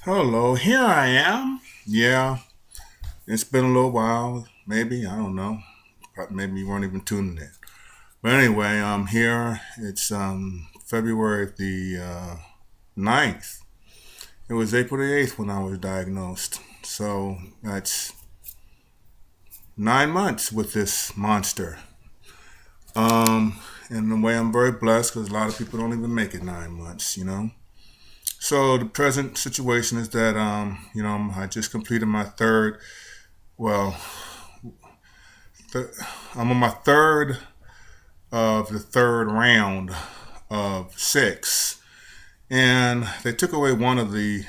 Hello, here I am. Yeah, it's been a little while. Maybe, I don't know. Maybe you weren't even tuning in. But anyway, I'm here. It's February the 9th. It was April the 8th when I was diagnosed. So that's 9 months with this monster. In a way, I'm very blessed because a lot of people don't even make it 9 months. So the present situation is that, I just completed my third, well, th- I'm on my third of the third round of six, and they took away one of the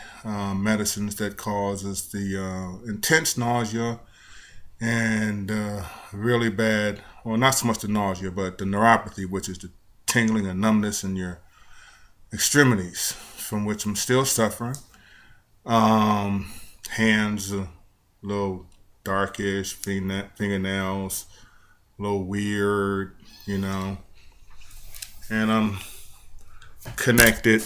medicines that causes the intense nausea and really bad. Well, not so much the nausea, but the neuropathy, which is the tingling and numbness in your extremities, from which I'm still suffering. Um, Hands a little darkish, fingernails a little weird, you know, and I'm connected.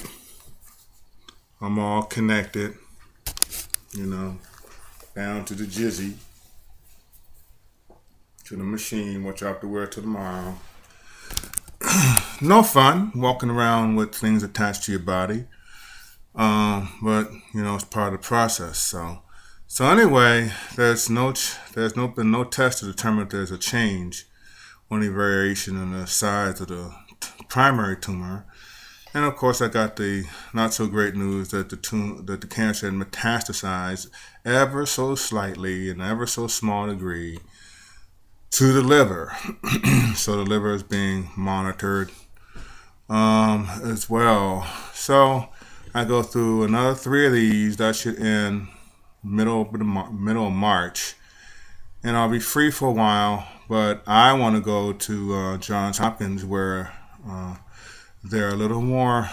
I'm all connected, you know, down to the jizzy, to the machine, which I have to wear till tomorrow. No fun walking around with things attached to your body, but it's part of the process. So anyway, there's been no test to determine if there's a change or any variation in the size of the primary tumor. And of course, I got the not so great news that the cancer had metastasized ever so slightly, in ever so small degree, to the liver. So the liver is being monitored as well. So I go through another three of these. That should end middle of March, and I'll be free for a while. But I want to go to Johns Hopkins, where they're a little more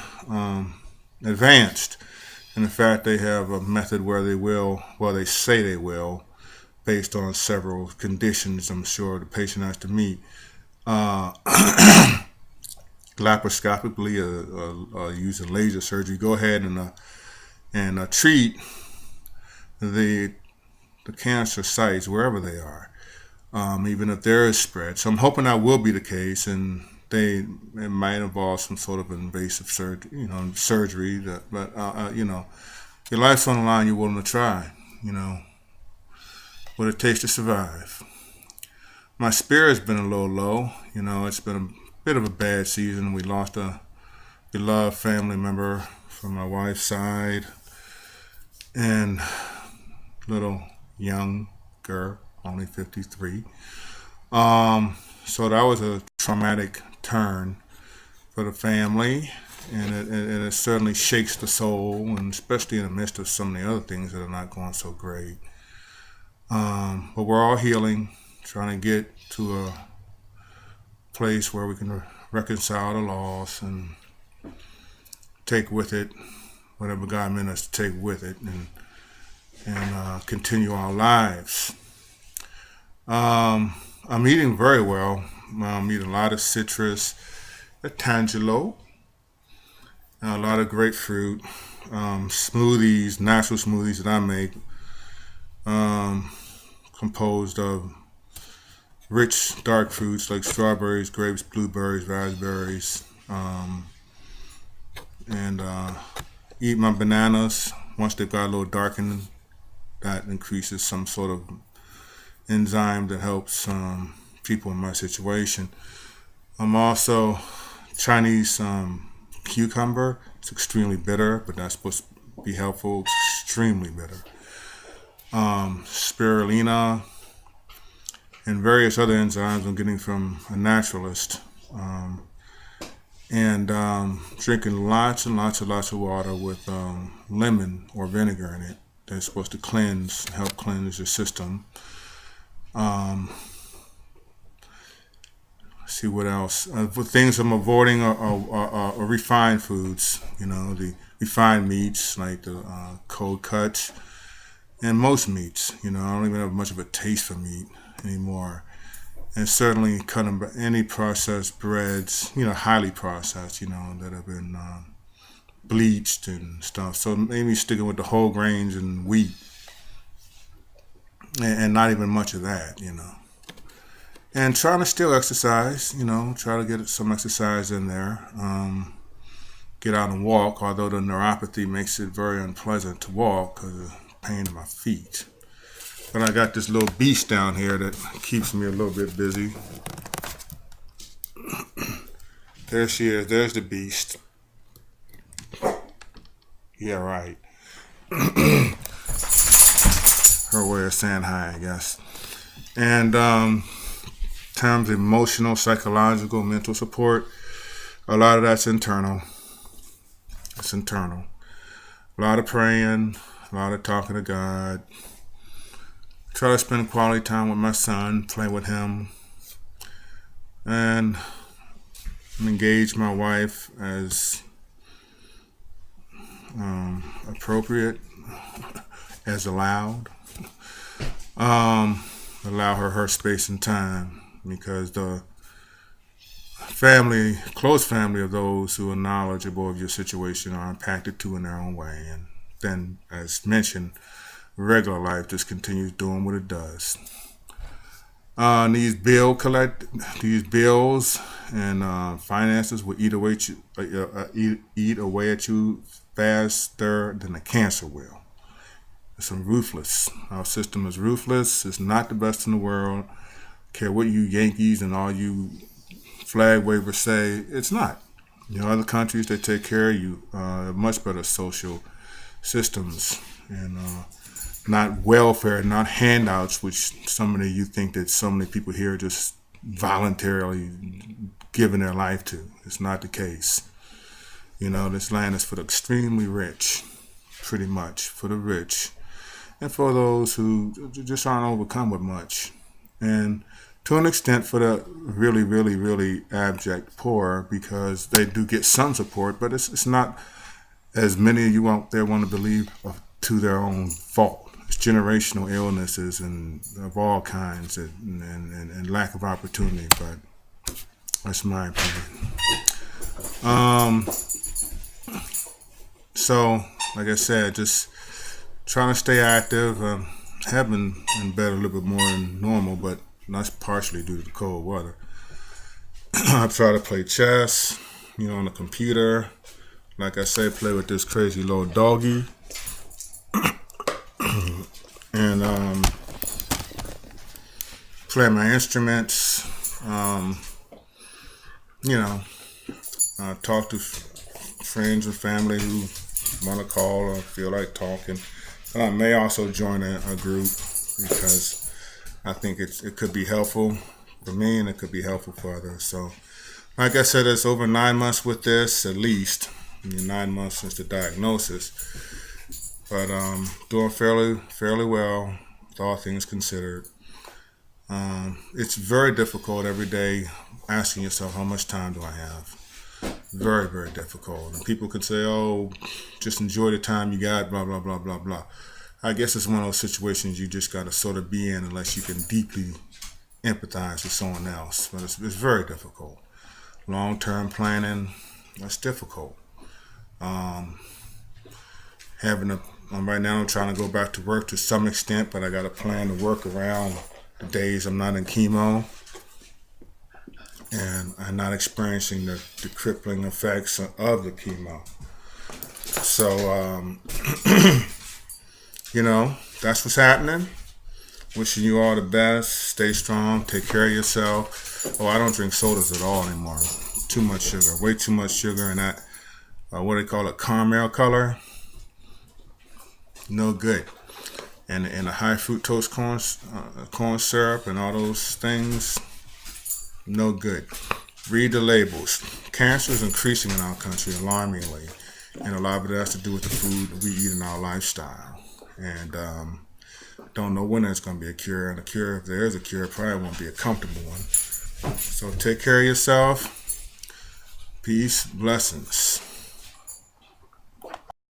advanced. And in fact, they have a method where they say they will, based on several conditions I'm sure the patient has to meet. Uh, Laparoscopically, using laser surgery, go ahead and treat the the cancer sites wherever they are, even if there is spread. So I'm hoping that will be the case, and it might involve some sort of invasive surgery. But your life's on the line. You're willing to try. You know what it takes to survive. My spirit's been a little low. It's been a bit of a bad season. We lost a beloved family member from my wife's side, and little young girl, only 53. So that was a traumatic turn for the family, and it certainly shakes the soul, and especially in the midst of some of the other things that are not going so great. But we're all healing, trying to get to a place where we can reconcile the loss and take with it whatever God meant us to take with it, and continue our lives. I'm eating very well. I'm eating a lot of citrus, a tangelo, a lot of grapefruit, smoothies, natural smoothies that I make, um, composed of rich dark fruits like strawberries, grapes, blueberries, raspberries, and eat my bananas once they've got a little darkened. That increases some sort of enzyme that helps people in my situation. I'm also Chinese cucumber. It's extremely bitter, but that's supposed to be helpful. It's extremely bitter. Spirulina and various other enzymes I'm getting from a naturalist. And drinking lots and lots and lots of water with lemon or vinegar in it. That's supposed to help cleanse your system. Um, see what else. For things I'm avoiding are refined foods. The refined meats like the cold cuts and most meats. I don't even have much of a taste for meat anymore. And certainly cutting any processed breads, highly processed, that have been bleached and stuff. So maybe sticking with the whole grains and wheat, and not even much of that, And trying to still exercise, try to get some exercise in there. Get out and walk, although the neuropathy makes it very unpleasant to walk because of pain in my feet. But I got this little beast down here that keeps me a little bit busy. There she is. There's the beast. Yeah, right. Her way of saying hi, I guess. And in terms of emotional, psychological, mental support, a lot of that's internal. It's internal. A lot of praying, a lot of talking to God. Try to spend quality time with my son, play with him, and engage my wife as appropriate, as allowed. Allow her space and time, because the close family of those who are knowledgeable of your situation are impacted too in their own way. And then, as mentioned, regular life just continues doing what it does. These bills and finances will eat away at you faster than a cancer will. It's ruthless. Our system is ruthless. It's not the best in the world. Care what you Yankees and all you flag wavers say, it's not. Other countries, they take care of you. Much better social systems and not welfare, not handouts, which so many you think that so many people here are just voluntarily giving their life to. It's not the case. This land is for the extremely rich, pretty much for the rich, and for those who just aren't overcome with much, and to an extent for the really, really, really abject poor, because they do get some support, but it's not as many of you out there want to believe to their own fault. It's generational illnesses and of all kinds and lack of opportunity, but that's my opinion. So, like I said, just trying to stay active. Have been in bed a little bit more than normal, but that's partially due to the cold weather. I try to play chess, on the computer. Like I say, play with this crazy little doggy. And play my instruments. Talk to friends and family who want to call or feel like talking. I may also join a group, because I think it could be helpful for me and it could be helpful for others. So, like I said, it's over 9 months with this, at least. 9 months since the diagnosis. But doing fairly well, with all things considered. It's very difficult every day asking yourself, how much time do I have? Very, very difficult. And people could say, oh, just enjoy the time you got, blah, blah, blah, blah, blah. I guess it's one of those situations you just got to sort of be in unless you can deeply empathize with someone else. But it's very difficult. Long-term planning, that's difficult. Right now I'm trying to go back to work to some extent, but I got to plan to work around the days I'm not in chemo. And I'm not experiencing the crippling effects of the chemo. So, that's what's happening. Wishing you all the best. Stay strong. Take care of yourself. Oh, I don't drink sodas at all anymore. Too much sugar. Way too much sugar. And that, what do they call it, caramel color? No good. And the high fructose corn syrup and all those things, no good. Read the labels. Cancer is increasing in our country alarmingly, and a lot of it has to do with the food we eat in our lifestyle. And don't know when there's going to be a cure. And a cure, if there is a cure, it probably won't be a comfortable one. So take care of yourself. Peace, blessings.